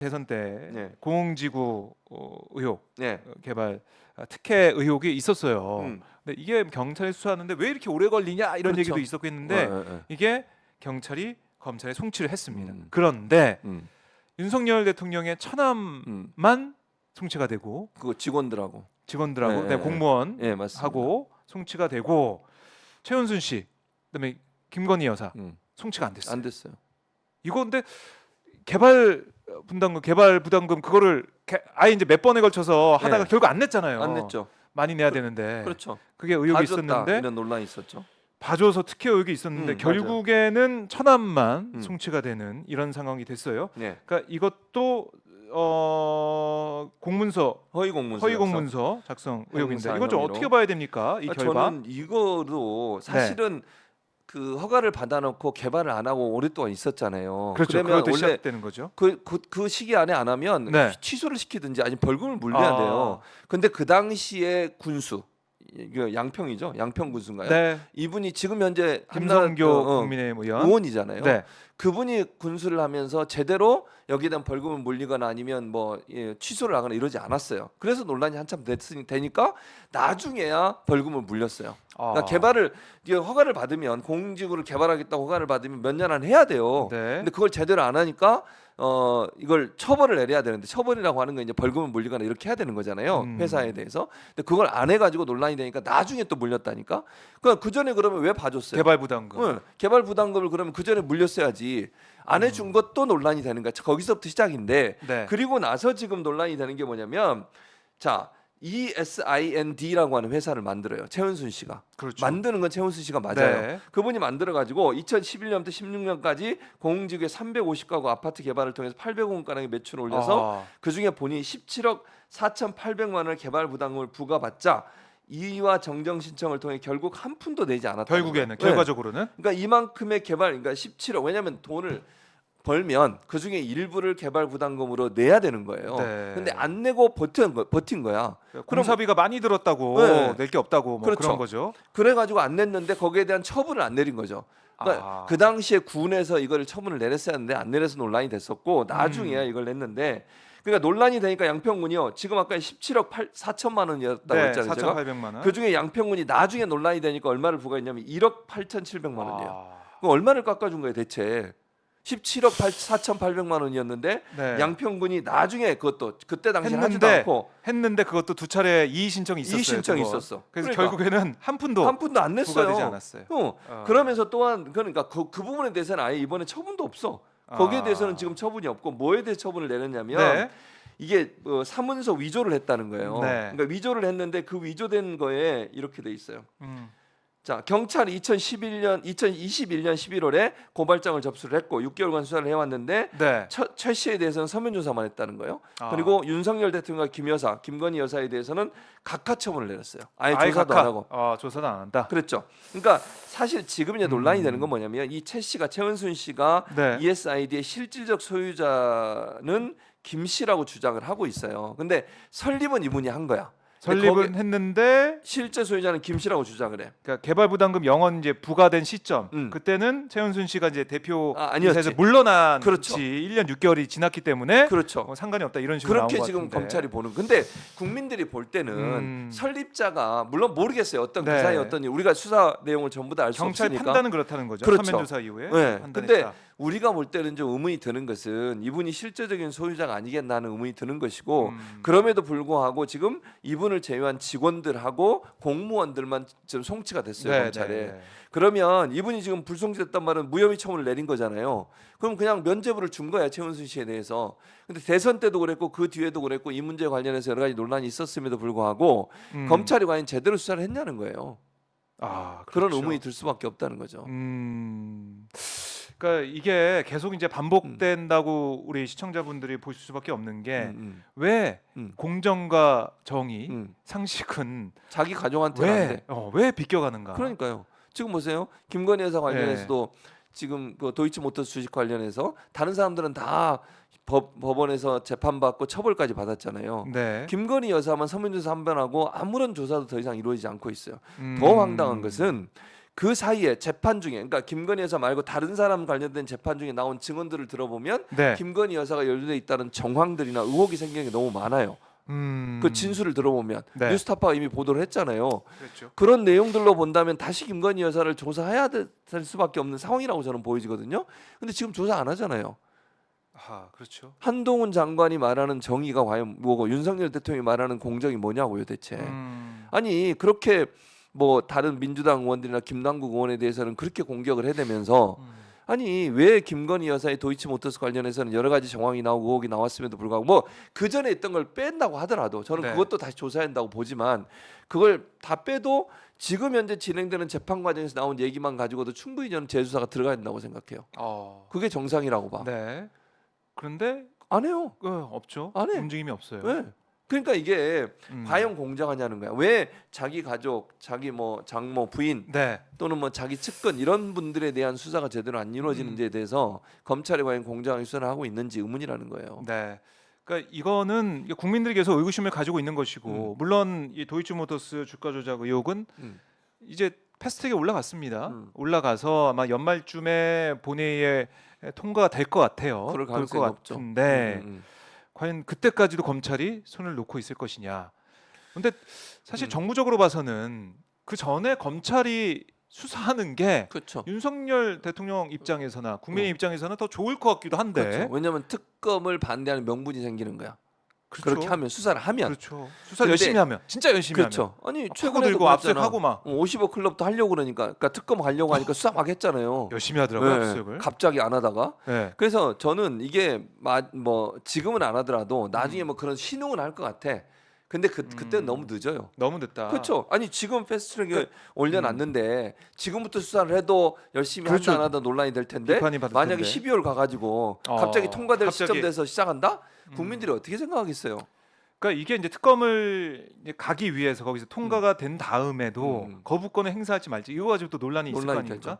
대선 때 네. 공공지구 의혹 네. 개발 특혜 의혹이 있었어요. 음. 근데 이게 경찰이 수사하는데 왜 이렇게 오래 걸리냐 이런 그렇죠. 얘기도 있었고 했는데 네. 이게 경찰이 검찰에 송치를 했습니다. 음. 그런데 음. 윤석열 대통령의 처남만 음. 송치가 되고 그거 직원들하고. 직원들하고 네, 공무원하고 예, 맞습니다. 송치가 되고 최은순 씨 그다음에 김건희 여사 음. 송치가 안 됐어요. 안 됐어요. 이거 근데 개발 부담금 그거를 아예 이제 몇 번에 걸쳐서 하다가 네. 결국 안 냈잖아요. 안 냈죠. 많이 내야 되는데 그렇죠. 그게 의혹이 봐줬다, 있었는데 이런 논란이 있었죠. 봐줘서 특혜 의혹이 있었는데 맞아요. 결국에는 처남만 음. 송치가 되는 이런 상황이 됐어요. 네. 그러니까 이것도 공문서 허위 공문서. 허위 공문서 작성 의혹인데 형사 이거 좀 혐의로. 어떻게 봐야 됩니까? 이 결과? 저는 이거로 사실은 그 허가를 받아놓고 개발을 안 하고 오랫동안 있었잖아요. 그렇죠. 그러면 그것도 원래 시작되는 거죠. 그 시기 안에 안 하면 네. 취소를 시키든지 아니면 벌금을 물려야 돼요. 근데 그 당시에 군수 이거 양평이죠. 양평 군수인가요? 네. 이분이 지금 현재 김성교 국민의힘 의원. 의원이잖아요. 네. 그분이 군수를 하면서 제대로 여기에 대한 벌금을 물리거나 아니면 뭐 취소를 하거나 이러지 않았어요. 그래서 논란이 한참 되니까 나중에야 벌금을 물렸어요. 그러니까 개발을 허가를 받으면 공공지구를 개발하겠다고 허가를 받으면 몇 년 안에 해야 돼요. 네. 근데 그걸 제대로 안 하니까 이걸 처벌을 내려야 되는데 처벌이라고 하는 건 이제 벌금을 물리거나 이렇게 해야 되는 거잖아요. 회사에 대해서. 근데 그걸 안 해가지고 논란이 되니까 나중에 또 물렸다니까. 그 전에 그러면 왜 봐줬어요? 개발 부담금. 응, 개발 부담금을 그러면 그 전에 물렸어야지. 안 해준 것도 논란이 되는 거야. 거기서부터 시작인데. 네. 그리고 나서 지금 논란이 되는 게 뭐냐면, 자, ESIND라고 하는 회사를 만들어요. 최은순 씨가. 그렇죠. 만드는 건 최은순 씨가 맞아요. 네. 그분이 만들어가지고 2011년부터 16년까지 공공지구에 350가구 아파트 개발을 통해서 800억 원가량의 매출을 올려서 그 중에 본인이 17억 4,800만 원을 개발 부담금을 부과받자 이의와 정정 신청을 통해 결국 한 푼도 내지 않았다. 결국에는 결과적으로는 그러니까 이만큼의 개발, 그러니까 17억. 왜냐하면 돈을 벌면 그 중에 일부를 개발 부담금으로 내야 되는 거예요. 네. 근데 안 내고 버틴 거야. 공사비가 많이 들었다고 네. 낼 게 없다고 뭐 그렇죠. 그런 거죠. 그래가지고 안 냈는데 거기에 대한 처분을 안 내린 거죠. 그러니까 그 당시에 군에서 이걸 처분을 내렸어야 하는데 안 내려서 논란이 됐었고 나중에야 이걸 냈는데 그러니까 논란이 되니까 양평군이요. 지금 아까 17억 4천만 원이었다고 네, 했잖아요. 4,800만 원. 그 중에 양평군이 나중에 논란이 되니까 얼마를 부과했냐면 1억 8,700만 원이에요. 그럼 얼마를 깎아준 거예요 대체? 17억 4,800만 원이었는데 네. 양평군이 나중에 그것도 그때 당시에 하지도 않고 했는데 그것도 두 차례 이의 신청이 있었어요. 이의 신청이 그거. 있었어. 그래서 그러니까 결국에는 한 푼도 안 냈어요. 부과되지 않았어요. 그러면서 또한 그러니까 그 부분에 대해서는 아예 이번에 처분도 없어. 거기에 대해서는 지금 처분이 없고 뭐에 대해 처분을 내렸냐면 네. 이게 사문서 위조를 했다는 거예요. 네. 그러니까 위조를 했는데 그 위조된 거에 이렇게 돼 있어요. 자, 경찰이 2021년 11월에 고발장을 접수를 했고 6개월간 수사를 해왔는데 네. 최 씨에 대해서는 서면 조사만 했다는 거예요. 그리고 윤석열 대통령과 김 여사, 김건희 여사에 대해서는 각하 처분을 내렸어요. 아예 조사도 안 하고. 조사도 안 한다. 그랬죠. 그러니까 사실 지금 이제 논란이 되는 건 뭐냐면 이 최 씨가 최은순 씨가 네. ESID의 실질적 소유자는 김 씨라고 주장을 하고 있어요. 근데 설립은 이분이 한 거야. 설립은 했는데 실제 소유자는 김 씨라고 주장을 해. 그러니까 개발 부담금 영원 이제 부과된 시점 음. 그때는 최은순 씨가 이제 대표 아니었지. 이사에서 물러난 그렇죠. 지 1년 6개월이 지났기 때문에 그렇죠. 상관이 없다 이런 식으로 나온 그렇게 것 지금 같은데. 검찰이 보는. 근데 국민들이 볼 때는 설립자가 물론 모르겠어요. 어떤 그 네. 사이 어떤 우리가 수사 내용을 전부 다 알 수 경찰 없으니까. 판단은 그렇다는 거죠. 그렇죠. 서면 조사 이후에 네. 판단했다. 근데 우리가 볼 때는 좀 의문이 드는 것은 이분이 실제적인 소유자가 아니겠나 하는 의문이 드는 것이고 그럼에도 불구하고 지금 이분을 제외한 직원들하고 공무원들만 지금 송치가 됐어요. 검찰에. 그러면 이분이 지금 불송치됐단 말은 무혐의 처분을 내린 거잖아요. 그럼 그냥 면죄부를 준 거야 최은순 씨에 대해서. 근데 대선 때도 그랬고 그 뒤에도 그랬고 이 문제 관련해서 여러 가지 논란이 있었음에도 불구하고 검찰이 과연 제대로 수사를 했냐는 거예요. 그렇죠. 그런 의문이 들 수밖에 없다는 거죠. 그러니까 이게 계속 이제 반복된다고 우리 시청자분들이 보실 수밖에 없는 게 왜 공정과 정의, 상식은 자기 가족한테 왜 비껴가는가? 그러니까요. 지금 보세요. 김건희 여사 관련해서도 지금 그 도이치모터스 주식 관련해서 다른 사람들은 다 법원에서 재판받고 처벌까지 받았잖아요. 네. 김건희 여사만 서면조사 한 번 하고 아무런 조사도 더 이상 이루어지지 않고 있어요. 더 황당한 것은 그 사이에 재판 중에 그러니까 김건희 여사 말고 다른 사람 관련된 재판 중에 나온 증언들을 들어보면 네. 김건희 여사가 연루돼 있다는 정황들이나 의혹이 생기는 게 너무 많아요. 그 진술을 들어보면 네. 뉴스타파가 이미 보도를 했잖아요. 그렇죠. 그런 내용들로 본다면 다시 김건희 여사를 조사해야 될 수밖에 없는 상황이라고 저는 보여지거든요. 근데 지금 조사 안 하잖아요. 아, 그렇죠. 한동훈 장관이 말하는 정의가 과연 뭐고 윤석열 대통령이 말하는 공정이 뭐냐고요, 대체. 아니 그렇게 뭐 다른 민주당 의원들이나 김남국 의원에 대해서는 그렇게 공격을 해대면서 아니 왜 김건희 여사의 도이치모터스 관련해서는 여러 가지 정황이 나오고 의혹이 나왔음에도 불구하고 뭐 그 전에 있던 걸 뺀다고 하더라도 저는 네. 그것도 다시 조사해야 한다고 보지만 그걸 다 빼도 지금 현재 진행되는 재판 과정에서 나온 얘기만 가지고도 충분히 저는 재수사가 들어가야 된다고 생각해요. 그게 정상이라고 봐. 네. 그런데 안 해요. 없죠. 안 해. 움직임이 없어요. 왜? 그러니까 이게 과연 공정하냐는 거야. 왜 자기 가족, 자기 뭐 장모, 부인 네. 또는 뭐 자기 측근 이런 분들에 대한 수사가 제대로 안 이루어지는지에 대해서 검찰이 과연 공정하게 수사를 하고 있는지 의문이라는 거예요. 네. 그러니까 이거는 국민들이 계속 의구심을 가지고 있는 것이고 물론 이 도이치모터스 주가 조작 의혹은 이제 패스트트랙에 올라갔습니다. 올라가서 아마 연말쯤에 본회의에 통과가 될 것 같아요. 그럴 가능성이 높죠. 같은데 과연 그때까지도 검찰이 손을 놓고 있을 것이냐. 근데 사실 정무적으로 봐서는 그 전에 검찰이 수사하는 게 그렇죠. 윤석열 대통령 입장에서나 국민의 입장에서는 더 좋을 것 같기도 한데. 그렇죠. 왜냐하면 특검을 반대하는 명분이 생기는 거야. 그렇죠. 그렇게 하면 수사를 하면. 그렇죠. 수사 근데- 열심히 하면 진짜 열심히 그렇죠. 하면. 아니 파고 최근에도 들고 그랬잖아. 압수하고 막 50억 클럽도 하려고 그러니까 특검 가려고 하니까 수사 막 했잖아요. 열심히 하더라고요. 네, 압수수색을. 갑자기 안 하다가. 네. 그래서 저는 이게 뭐 지금은 안 하더라도 나중에 뭐 그런 신용은 할 것 같아. 근데 그때는 너무 늦어요. 너무 늦다. 그렇죠. 아니 지금 패스트트랙에 그러니까- 올려놨는데 지금부터 수사를 해도 열심히 그렇죠. 한다 안 한다 논란이 될 텐데 비판이 받을 만약에 텐데. 12월 가가지고 갑자기 통과될 갑자기. 시점 돼서 시작한다? 국민들이 어떻게 생각하겠어요? 그러니까 이게 이제 특검을 이제 가기 위해서 거기서 통과가 된 다음에도 거부권을 행사할지 말지 이거 가지고 또 논란이 있을 거 논란이 아닙니까? 되죠.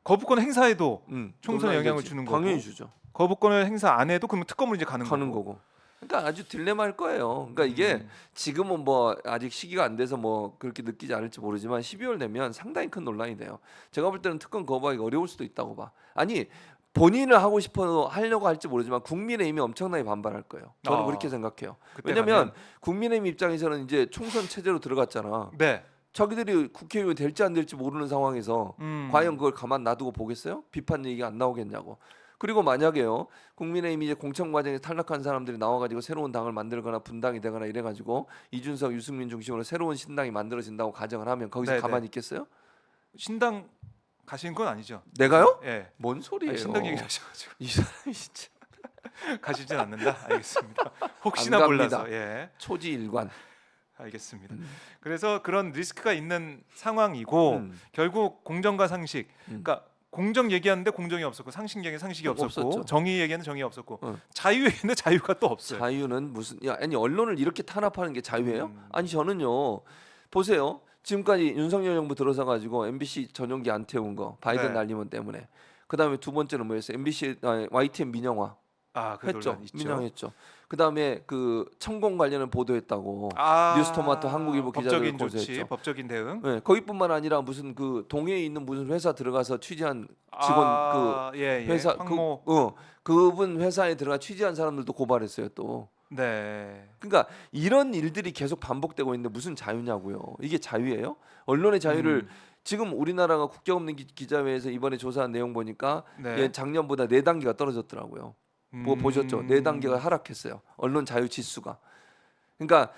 거부권 행사에도 총선에 논란이 영향을 되지. 주는 거고 당연히 주죠. 거부권을 행사 안 해도 그러면 특검으로 이제 가는 거고. 그러니까 아주 딜레마일 거예요. 그러니까 이게 지금은 뭐 아직 시기가 안 돼서 뭐 그렇게 느끼지 않을지 모르지만 12월 되면 상당히 큰 논란이 돼요. 제가 볼 때는 특검 거부하기가 어려울 수도 있다고 봐. 아니 본인을 하고 싶어 하려고 할지 모르지만 국민의힘이 엄청나게 반발할 거예요. 저는 그렇게 생각해요. 왜냐하면 국민의힘 입장에서는 이제 총선 체제로 들어갔잖아. 네. 자기들이 국회의원 될지 안 될지 모르는 상황에서 과연 그걸 가만 놔두고 보겠어요? 비판 얘기가 안 나오겠냐고. 그리고 만약에요 국민의힘이 이제 공천 과정에 탈락한 사람들이 나와가지고 새로운 당을 만들거나 분당이 되거나 이래가지고 이준석, 유승민 중심으로 새로운 신당이 만들어진다고 가정을 하면 거기서 네네. 가만히 있겠어요? 신당 가시는 건 아니죠? 내가요? 예. 뭔 소리예요? 신당 얘기를 하셔가지고 이 사람이 진짜 가시진 않는다. 알겠습니다. 혹시나 안 갑니다. 몰라서 예. 초지일관. 알겠습니다. 그래서 그런 리스크가 있는 상황이고 결국 공정과 상식, 그러니까 공정 얘기하는데 공정이 없었고 상식 얘기하는 상식이 없었고 없었죠. 정의 얘기하는 정의 없었고 자유 얘기는 자유가 또 없어요. 자유는 무슨 아니 언론을 이렇게 탄압하는 게 자유예요? 아니 저는요 보세요 지금까지 윤석열 정부 들어서 가지고 MBC 전용기 안 태운 거 바이든 네. 날리면 때문에 그 다음에 두 번째는 뭐였어요? MBC YTN 민영화 그 했죠. 논란 있죠. 민영했죠. 그 다음에 그 천공 관련은 보도했다고 아, 뉴스토마토 한국일보 기자들 법적인 조치, 고소했죠. 법적인 대응. 네, 거기뿐만 아니라 무슨 그 동해에 있는 무슨 회사 들어가서 취재한 직원 예, 예. 회사 황모. 그분 회사에 들어가 취재한 사람들도 고발했어요 또. 네. 그러니까 이런 일들이 계속 반복되고 있는데 무슨 자유냐고요. 이게 자유예요? 언론의 자유를 지금 우리나라가 국격 없는 기자회에서 이번에 조사한 내용 보니까 네. 예, 작년보다 4단계가 떨어졌더라고요. 뭐 보셨죠? 4단계가 하락했어요. 언론 자유 지수가. 그러니까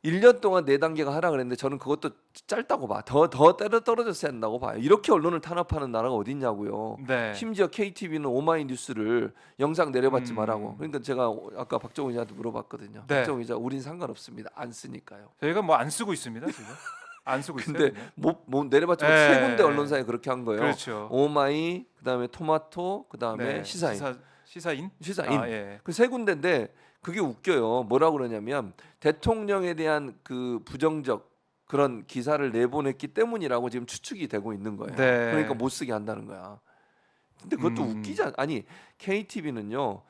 1년 동안 4단계가 하락을 했는데 저는 그것도 짧다고 봐. 더 떨어졌어야 한다고 봐요. 이렇게 언론을 탄압하는 나라가 어디 있냐고요. 네. 심지어 KTV는 오마이뉴스를 영상 내려받지 말라고. 그러니까 제가 아까 박정우 기자한테 물어봤거든요. 네. 박정우 기자, 우린 상관없습니다. 안 쓰니까요. 저희가 뭐 안 쓰고 있습니다 지금. 안 쓰고 있어요. 근데 그냥. 뭐 내려받지 못해 네. 세 군데 언론사에 그렇게 한 거예요. 그렇죠. 오마이, 그다음에 토마토, 그다음에 네. 시사인. 시사인. 시사인. 예. 그 세 군데인데 그게 웃겨요. 뭐라고 그러냐면 대통령에 대한 그 부정적 그런 기사를 내보냈기 때문이라고 지금 추측이 되고 있는 거예요. 네. 그러니까 못 쓰게 한다는 거야. 근데 그것도 웃기지 아니 KTV는요.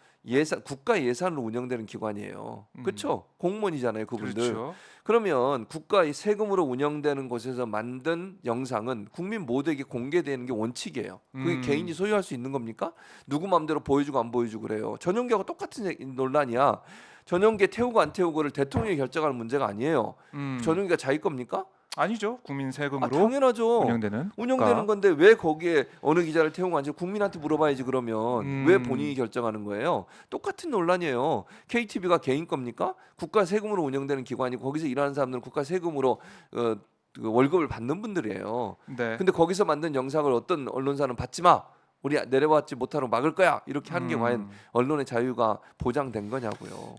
국가 예산으로 운영되는 기관이에요. 그렇죠? 공무원이잖아요, 그분들. 그렇죠. 그러면 국가의 세금으로 운영되는 곳에서 만든 영상은 국민 모두에게 공개되는 게 원칙이에요. 그게 개인이 소유할 수 있는 겁니까? 누구 마음대로 보여주고 안 보여주고 그래요. 전용기하고 똑같은 논란이야. 전용기 태우고 안 태우고를 대통령이 결정하는 문제가 아니에요. 전용기가 자기 겁니까? 아니죠. 국민 세금으로 당연하죠. 운영되는 운영되는 건데 왜 거기에 어느 기자를 태우고 앉아 국민한테 물어봐야지 그러면 왜 본인이 결정하는 거예요? 똑같은 논란이에요. KTV가 개인 겁니까? 국가 세금으로 운영되는 기관이고 거기서 일하는 사람들은 국가 세금으로 그 월급을 받는 분들이에요. 네. 근데 거기서 만든 영상을 어떤 언론사는 받지 마. 우리 내려받지 못하도록 막을 거야. 이렇게 하는 게 과연 언론의 자유가 보장된 거냐고요.